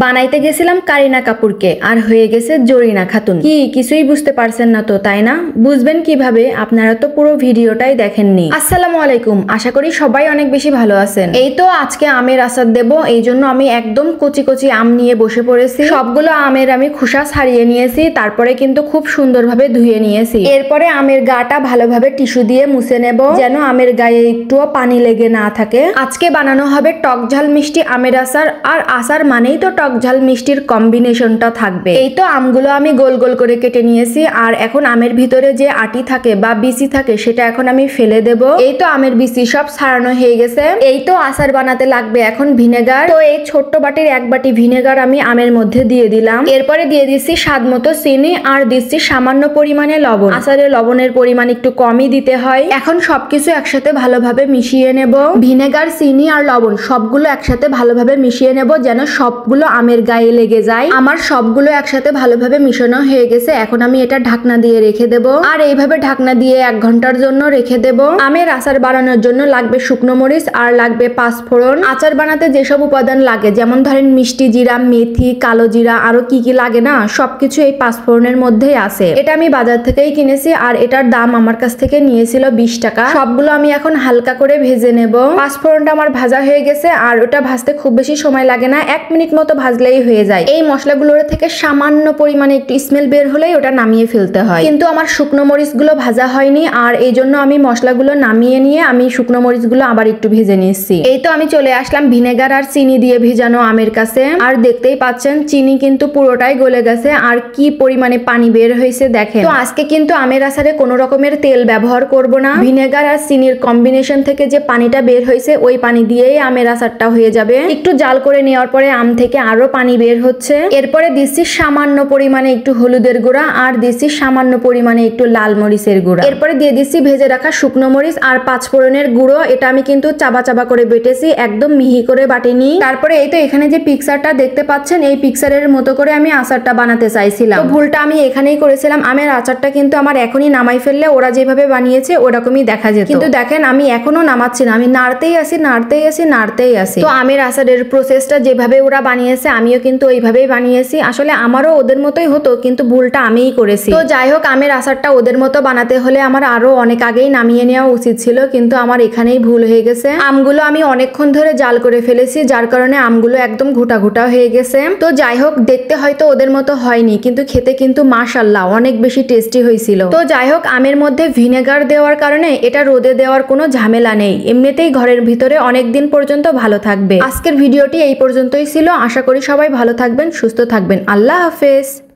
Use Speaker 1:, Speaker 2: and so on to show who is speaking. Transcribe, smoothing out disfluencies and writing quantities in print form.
Speaker 1: বানাইতে গেছিলাম কারিনা কাপুরকে আর হয়ে গেছে জরিনা খাতুন। কি কিছুই বুঝতে পারছেন না তো, তাই না? বুঝবেন কিভাবে? আপনারা তো পুরো ভিডিওটাই দেখেননি। আসসালামু আলাইকুম, আশা করি সবাই অনেক বেশি ভালো আছেন। এই তো আজকে আমের আচার দেব, এই জন্য আমি একদম কচি কচি আম নিয়ে বসে পড়েছি। সবগুলো আমের আমি খোসা ছাড়িয়ে নিয়েছি, তারপরে কিন্তু খুব সুন্দরভাবে ধুয়ে নিয়েছি। এরপরে আমের গাটা ভালোভাবে টিস্যু দিয়ে মুছে নেব, যেন আমের গায়ে একটুও পানি লেগে না থাকে। আজকে বানানো হবে টক ঝাল মিষ্টি আমের আচার, আর আচার মানেই তো টক ঝাল মিষ্টির কম্বিনেশনটা থাকবে। এই তো আমগুলো আমি গোল গোল করে কেটে নিয়েছি, আর এখন আমের ভিতরে যে আটি থাকে বা বিচি থাকে সেটা এখন আমি ফেলে দেব। এই তো আমের বিচি সব ছাড়ানো হয়ে গেছে। এই তো আচার বানাতে লাগবে এখন ভিনেগার। তো এই ছোট্ট বাটির এক বাটি ভিনেগার আমি আমের মধ্যে দিয়ে দিলাম। এরপরে দিয়ে দিচ্ছি স্বাদ মতো চিনি, আর দিচ্ছি সামান্য পরিমাণে লবণ। আচারে লবণের পরিমাণ একটু কমই দিতে হয়। এখন সবকিছু একসাথে ভালোভাবে মিশিয়ে নেব। ভিনেগার, চিনি আর লবণ সবগুলো একসাথে ভালোভাবে মিশিয়ে নেব, যেন সবগুলো আমের গায়ে লেগে যায়। আমার সবগুলো একসাথে ভালোভাবে মিশানো হয়ে গেছে। এখন আমি এটা ঢাকনা দিয়ে রেখে দেব, আর এইভাবে ঢাকনা দিয়ে 1 ঘন্টার জন্য রেখে দেব। আমের আচার বানানোর জন্য লাগবে শুকনো মরিচ আর লাগবে পাঁচফোড়ন। আচার বানাতে যেসব উপাদান লাগে, যেমন ধরেন মিষ্টি জিরা, মেথি, কালো জিরা, আরো কি কি লাগে না, সবকিছু এই পাঁচফোড়নের মধ্যেই আছে। এটা আমি বাজার থেকেই কিনেছি, আর এটার দাম আমার কাছ থেকে নিয়েছিল 20 টাকা। সবগুলো আমি এখন হালকা করে ভেজে নেব। পাঁচফোড়নটা আমার ভাজা হয়ে গেছে, আর ওটা ভাজতে খুব বেশি সময় লাগে না, 1 মিনিট মতো ভাজলেই হয়ে যায়। এই মশলাগুলোর থেকে সামান্য পরিমাণে একটু স্মেল বের হলেই ওটা নামিয়ে ফেলতে হয়। কিন্তু আমার শুকনো মরিচগুলো ভাজা হয়নি, আর এই জন্য আমি মশলাগুলো নামিয়ে নিয়ে আমি শুকনো মরিচগুলো আবার একটু ভেজে নিচ্ছি। এই তো আমি চলে আসলাম ভিনেগার আর চিনি দিয়ে ভেজানো আমের কাছে, আর দেখতেই পাচ্ছেন চিনি কিন্তু পুরোটাই গলে গেছে, আর কি পরিমাণে পানি বের হয়েছে দেখেন। তো আজকে কিন্তু আমের আচারে কোনো রকমের তেল ব্যবহার করব না। ভিনেগার আর চিনির কম্বিনেশন থেকে যে পানিটা বের হয়েছে ওই পানি দিয়েই আমের আচারটা হয়ে যাবে। একটু জাল করে নেওয়ার পরে আম থেকে আরো পানি বের হচ্ছে। এরপরে দিচ্ছি সামান্য পরিমাণে একটু হলুদের গুঁড়া, আর দিচ্ছি সামান্য পরিমাণে একটু লাল মরিচের গুঁড়া। এরপরে দিয়ে দিচ্ছি ভেজে রাখা শুকনো মরিচ আর পাঁচফোড়নের গুঁড়ো। এটা আমি কিন্তু চাবা চাবা করে বেটেছি, একদম মিহি করে বাটিনি। তারপরে এই তো এখানে যে পিকচারটা দেখতে পাচ্ছেন, এই পিকচারের মতো করে আমি আচারটা বানাতে চাইছিলাম। তো ভুলটা আমি এখানেই করেছিলাম। আমের আচারটা কিন্তু আমার এখনই নামাই ফেললে ওরা যেভাবে বানিয়েছে ওরকমই দেখা যেত, কিন্তু দেখেন আমি এখনো নামাচ্ছি না, আমি নাড়তেই আছি। তো আমের আচারের প্রসেসটা যেভাবে ওরা বানিয়েছে আমিও কিন্তু ওইভাবেই বানিয়েছি। আসলে আমারও ওদের মতোই হতো, কিন্তু ভুলটা আমিই করেছি। তো যাই হোক, আমের আচারটা ওদের মতো বানাতে হলে আমার আরো অনেক আগেই নামিয়ে নেওয়া উচিত ছিল, কিন্তু আমার এখানেই ভুল হয়ে গেছে। আমগুলো আমি অনেকক্ষণ ধরে জাল করে ফেলেছি, যার কারণে আমগুলো একদম ঘুটা ঘুটা হয়ে গেছে। তো যাই হোক, দেখতে হয়তো ওদের মতো হয়নি, কিন্তু খেতে কিন্তু মাশাআল্লাহ অনেক বেশি টেস্টি হয়েছিল। তো যাই হোক, আমের মধ্যে ভিনেগার দেওয়ার কারণে এটা রোদে দেওয়ার কোনো ঝামেলা নেই, এমনিতেই ঘরের ভিতরে অনেক দিন পর্যন্ত ভালো থাকবে। আজকের ভিডিওটি এই পর্যন্তই ছিল। আশা করি সবাই ভালো থাকবেন, সুস্থ থাকবেন। আল্লাহ হাফেজ।